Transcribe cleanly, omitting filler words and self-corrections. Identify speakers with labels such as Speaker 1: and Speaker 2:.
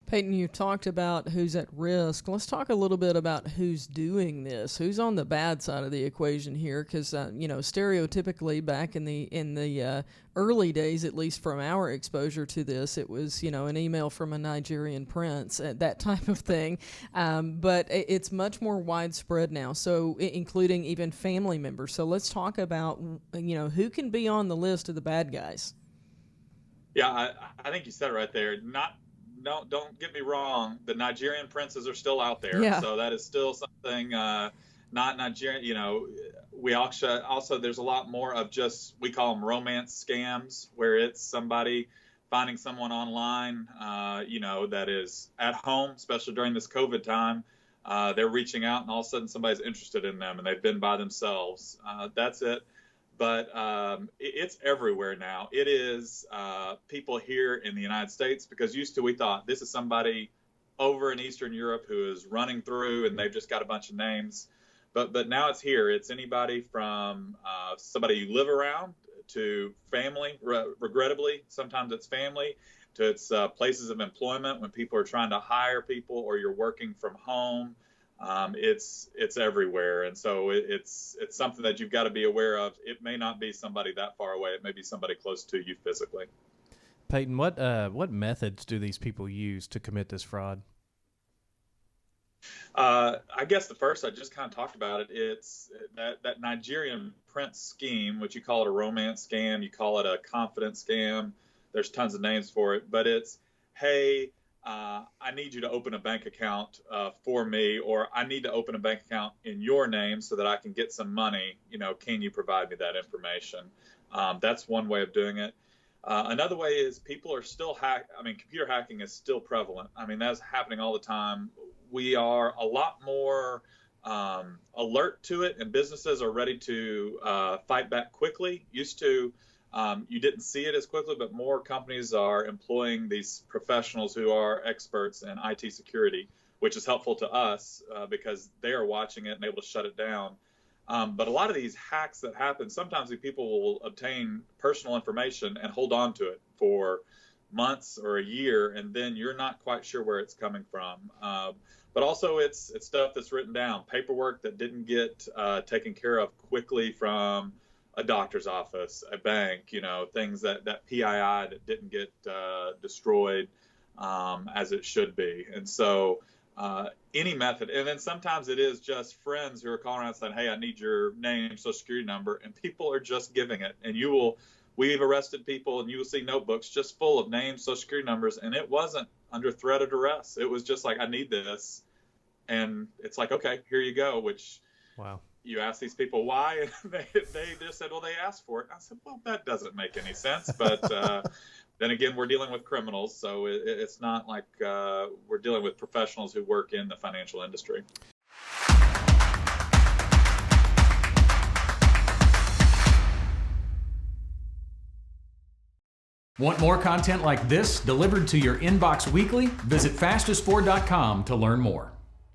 Speaker 1: Peyton, you talked about who's at risk. Let's talk a little bit about who's doing this. Who's on the bad side of the equation here? Because stereotypically, back in the early days, at least from our exposure to this, it was an email from a Nigerian prince, that type of thing. But it's much more widespread now. So including even family members. So let's talk about who can be on the list of the bad guys.
Speaker 2: Yeah, I think you said it right there. Don't get me wrong. The Nigerian princes are still out there,
Speaker 1: yeah.
Speaker 2: So that is still something. Not Nigerian. We also there's a lot more of just, we call them romance scams, where it's somebody finding someone online, that is at home, especially during this COVID time. They're reaching out, and all of a sudden somebody's interested in them, and they've been by themselves. That's it. But it's everywhere now. It is people here in the United States, because used to we thought this is somebody over in Eastern Europe who is running through and they've just got a bunch of names. But now it's here. It's anybody from somebody you live around to family, regrettably. Sometimes it's family, to it's places of employment when people are trying to hire people, or you're working from home. It's everywhere, and so it's something that you've got to be aware of. It may not be somebody that far away; it may be somebody close to you physically.
Speaker 3: Peyton, what methods do these people use to commit this fraud?
Speaker 2: I guess the first, I just kind of talked about it. It's that Nigerian prince scheme, which you call it a romance scam, you call it a confidence scam. There's tons of names for it, but it's, hey, I need you to open a bank account for me, or I need to open a bank account in your name so that I can get some money. Can you provide me that information? That's one way of doing it. Another way is people are still computer hacking is still prevalent. That's happening all the time. We are a lot more alert to it, and businesses are ready to fight back quickly. Used to, you didn't see it as quickly, but more companies are employing these professionals who are experts in IT security, which is helpful to us because they are watching it and able to shut it down. But a lot of these hacks that happen, sometimes people will obtain personal information and hold on to it for months or a year, and then you're not quite sure where it's coming from. But also it's stuff that's written down, paperwork that didn't get taken care of quickly from a doctor's office, a bank, things that PII that didn't get destroyed as it should be. And so any method, and then sometimes it is just friends who are calling around saying, hey, I need your name, social security number, and people are just giving it. And we've arrested people, and you will see notebooks just full of names, social security numbers, and it wasn't under threat of duress. It was just like, I need this. And it's like, okay, here you go, which
Speaker 3: wow.
Speaker 2: You ask these people why, and they just said, well, they asked for it. I said, well, that doesn't make any sense. But then again, we're dealing with criminals, so it's not like we're dealing with professionals who work in the financial industry.
Speaker 4: Want more content like this delivered to your inbox weekly? Visit fastest4.com to learn more.